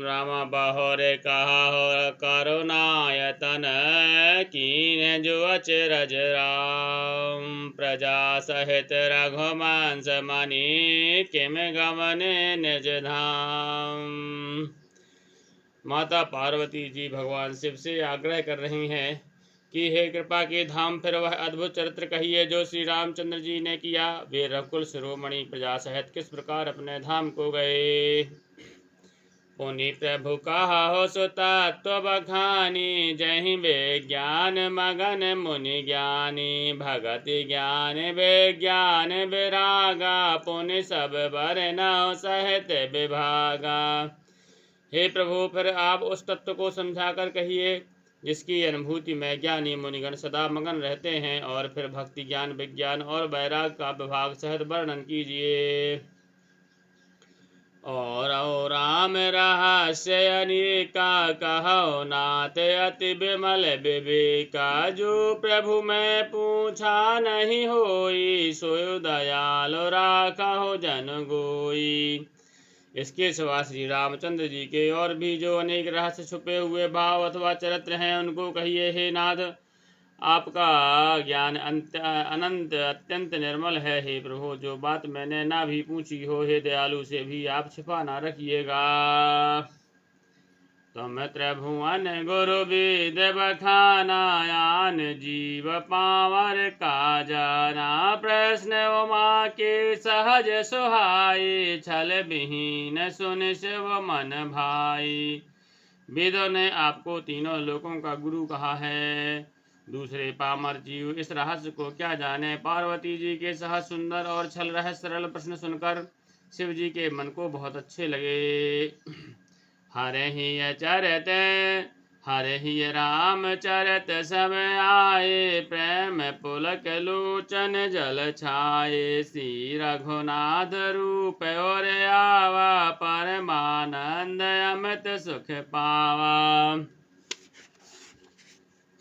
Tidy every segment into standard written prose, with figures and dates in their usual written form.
राम बहोरे कहा हो करुणायतन कीन जो अचरज राम प्रजा सहित रघुवंश मणि किम गमने निज धाम। माता पार्वती जी भगवान शिव से आग्रह कर रही हैं कि हे कृपा के धाम, फिर वह अद्भुत चरित्र कहिए जो श्री रामचंद्र जी ने किया। वे रघुकुल शिरोमणि प्रजा सहित किस प्रकार अपने धाम को गए। पुनि प्रभु कहा हो सुतत्व बखानी जहि विज्ञान मगन मुनि ज्ञानी भगति ज्ञान विज्ञान विरागा पुनि सब बरनौ सहित विभागा। हे प्रभु, फिर आप उस तत्व को समझाकर कहिए जिसकी अनुभूति में ज्ञानी मुनिगण सदा मगन रहते हैं, और फिर भक्ति ज्ञान विज्ञान और वैराग का विभाग सहित वर्णन कीजिए। और राम रहस्य अनेका कहो नाथ अति विमल विवेका जो प्रभु मैं पूछा नहीं होई सोय दयाल राखो जन गोई। इसके सिवा श्री रामचंद्र जी के और भी जो अनेक रहस्य छुपे हुए भाव अथवा चरित्र हैं उनको कहिए। हे नाथ, आपका ज्ञान अनंत अत्यंत निर्मल है। हे प्रभु, जो बात मैंने ना भी पूछी हो, हे दयालु, से भी आप छिपा ना रखिएगा। तुम त्रिभुवन गुरु वेद बखाना यान जीव पावर का जाना प्रश्न उमा के सहज सुहाई छल विहीन सुन शिव मन भाई। वेदों ने आपको तीनों लोकों का गुरु कहा है, दूसरे पामर जीव इस रहस्य को क्या जाने। पार्वती जी के सहज सुंदर और छल रह सरल प्रश्न सुनकर शिव जी के मन को बहुत अच्छे लगे। हरे ही चरत हरे ही राम चरत सब आए प्रेम पुलक लोचन जल छाए श्री रघुनाथ रूप और आवा परमानंद अमित सुख पावा।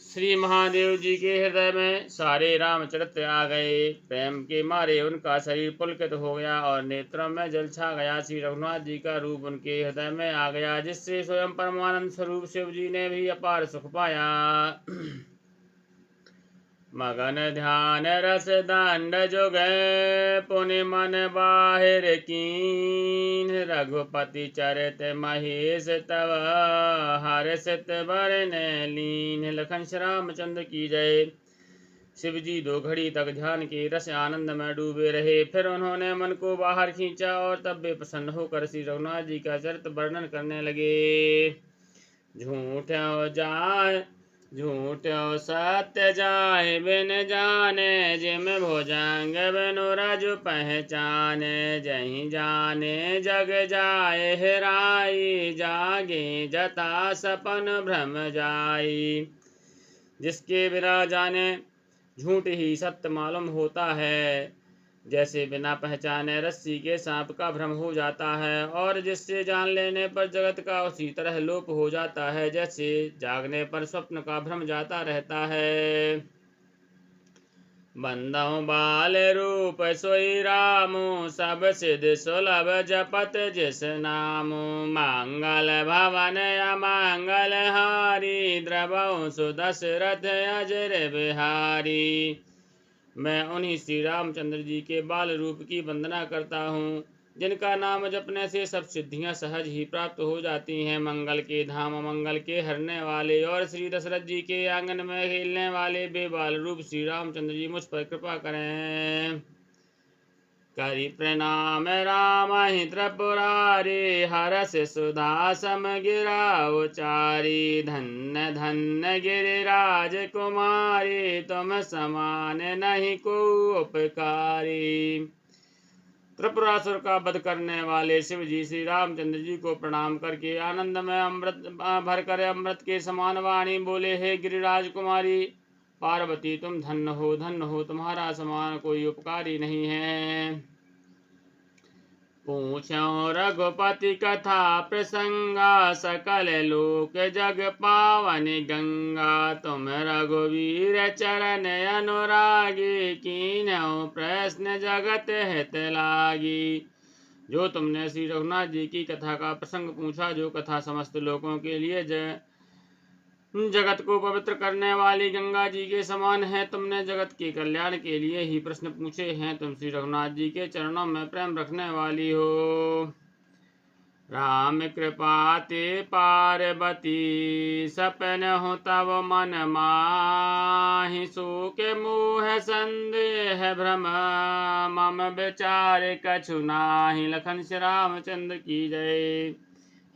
श्री महादेव जी के हृदय में सारे रामचरित्र आ गए। प्रेम के मारे उनका शरीर पुलकित हो गया और नेत्रों में जल छा गया। श्री रघुनाथ जी का रूप उनके हृदय में आ गया, जिससे स्वयं परमानंद स्वरूप शिव जी ने भी अपार सुख पाया। मगन ध्यान रस दंड जुग पुनि मन बाहिर कीन रघुपति चरित महेश तव हर्षित बरन लीन। लखन श्री रामचंद्र की जय। शिव जी 2 घड़ी तक ध्यान के रस आनंद में डूबे रहे। फिर उन्होंने मन को बाहर खींचा और तब वे प्रसन्न होकर श्री रघुनाथ जी का चरित्र वर्णन करने लगे। झूठो सत्य जाए बिन जाने जिम भुजंग बिनु रजु पहचाने जहीं जाने जग जाए हेराई जागे जता सपन भ्रम जाई। जिसके बिना जाने झूठ ही सत्य मालूम होता है, जैसे बिना पहचाने रस्सी के सांप का भ्रम हो जाता है, और जिससे जान लेने पर जगत का उसी तरह लोप हो जाता है, जैसे जागने पर स्वप्न का भ्रम जाता रहता है। बंदौ बाल रूप सोई रामो सब सिद्ध सुलभ जपत जिस नामो मंगल भवन अमंगल हारी द्रवौ सुदशरथ अजर बिहारी। मैं उन्हीं श्री रामचंद्र जी के बाल रूप की वंदना करता हूँ, जिनका नाम जपने से सब सिद्धियां सहज ही प्राप्त हो जाती हैं। मंगल के धाम मंगल के हरने वाले और श्री दशरथ जी के आंगन में खेलने वाले वे बाल रूप श्री रामचंद्र जी मुझ पर कृपा करें। करि प्रणाम राम ही त्रिपुरारी हरस सुधा सम गिरा उचारी धन्य धन्य गिरिराज कुमारी तुम समान नहीं को उपकारी। त्रिपुरासुर का वध करने वाले शिव जी श्री रामचंद्र जी को प्रणाम करके आनंद में अमृत भरकर अमृत के समान वाणी बोले। हे गिरिराज कुमारी पार्वती, तुम धन्य हो, तुम्हारा समान कोई उपकारी नहीं है। पूछो रघुपति कथा प्रसंगा सकल लोक जग पावन गंगा तुम रघुवीर चरण अनुरागी कीन्हु प्रश्न जगत हित लागी। जो तुमने श्री रघुनाथ जी की कथा का प्रसंग पूछा, जो कथा समस्त लोगों के लिए जगत को पवित्र करने वाली गंगा जी के समान है। तुमने जगत के कल्याण के लिए ही प्रश्न पूछे हैं। तुम श्री रघुनाथ जी के चरणों में प्रेम रखने वाली हो। राम कृपा ते पार्वती सपन हो तब मन माहि, शोक मोह संदेह भ्रम मम विचार कछु नाहि। लखन श्री रामचंद्र की जय।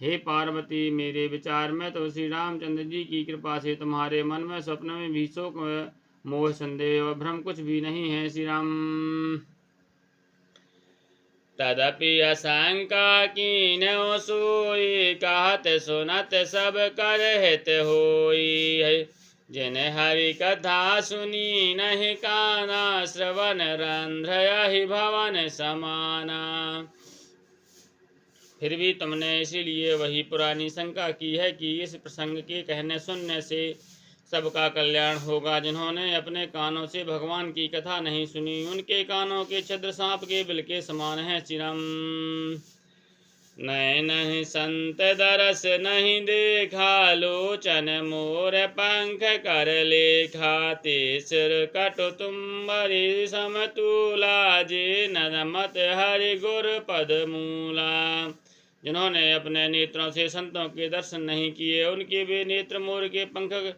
हे पार्वती, मेरे विचार में तो श्री रामचंद्र जी की कृपा से तुम्हारे मन में स्वप्न में भी शोक मोह संदेह और भ्रम कुछ भी नहीं है। श्री राम। तदपि आशंका कीन्हो सोई, कहत सुनत सब कर हित होई। जिन हरि कथा सुनी नहीं काना, श्रवण रंध्र यही भवन समाना। फिर भी तुमने इसीलिए वही पुरानी शंका की है कि इस प्रसंग के कहने सुनने से सबका कल्याण होगा। जिन्होंने अपने कानों से भगवान की कथा नहीं सुनी, उनके कानों के छिद्र सांप के बिल के समान है। चिरम नहीं संत दरस नहीं देखा, लोचन मोर पंख कर लेखा। तेसर कटु तुम्बरी समतूला, जे नदमत हरि गुर पद मूला। जिन्होंने अपने नेत्रों से संतों के दर्शन नहीं किए, उनके वे नेत्र मोर के पंख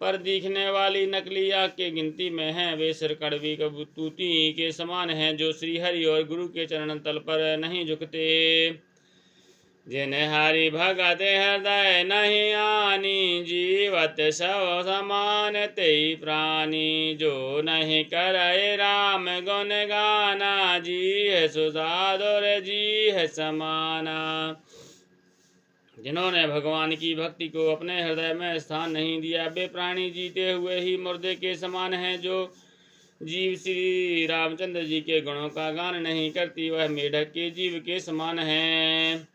पर दिखने वाली नकली आग के गिनती में हैं। वे सिर कड़वी कबूतूती के समान हैं, जो श्रीहरि और गुरु के चरण तल पर नहीं झुकते। जिन हरि भगत हृदय नहीं आनी, जीवत सब समान तेई प्राणी। जो नहीं करे राम गुण गाना, जी है सुधादुर जी है समाना। जिन्होंने भगवान की भक्ति को अपने हृदय में स्थान नहीं दिया, वे प्राणी जीते हुए ही मुर्दे के समान हैं। जो जीव श्री रामचंद्र जी के गुणों का गान नहीं करती, वह मेढक के जीव के समान है।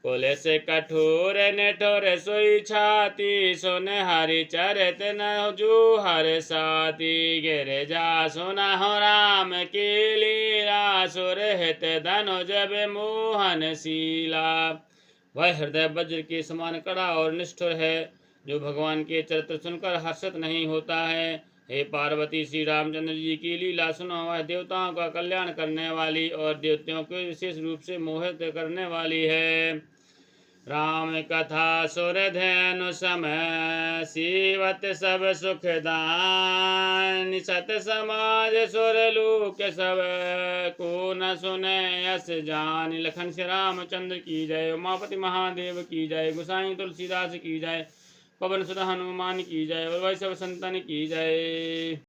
कोले से कठोर नेठोर सोई छाती, सुन हरि चरित न जो हर साथी। गिर जा सुना हो राम की लीला, सुर हित धनुज मोहन शीला। वह हृदय वज्र के समान कड़ा और निष्ठुर है, जो भगवान के चरित्र सुनकर हर्षित नहीं होता है। हे पार्वती, श्री रामचंद्र जी की लीला सुनो। वह देवताओं का कल्याण करने वाली और देवताओं को विशेष रूप से मोहित करने वाली है। राम कथा सुर धैनु समय, सीवत सब सुखदान। सत समाज सुर लोक सब, को न सुने यस जान। लखन श्री रामचंद्र की जय। उमापति महादेव की जय। गोसाई तुलसीदास की जय। पवन सुत हनुमान की जय। और वैष्णव संतन की जय।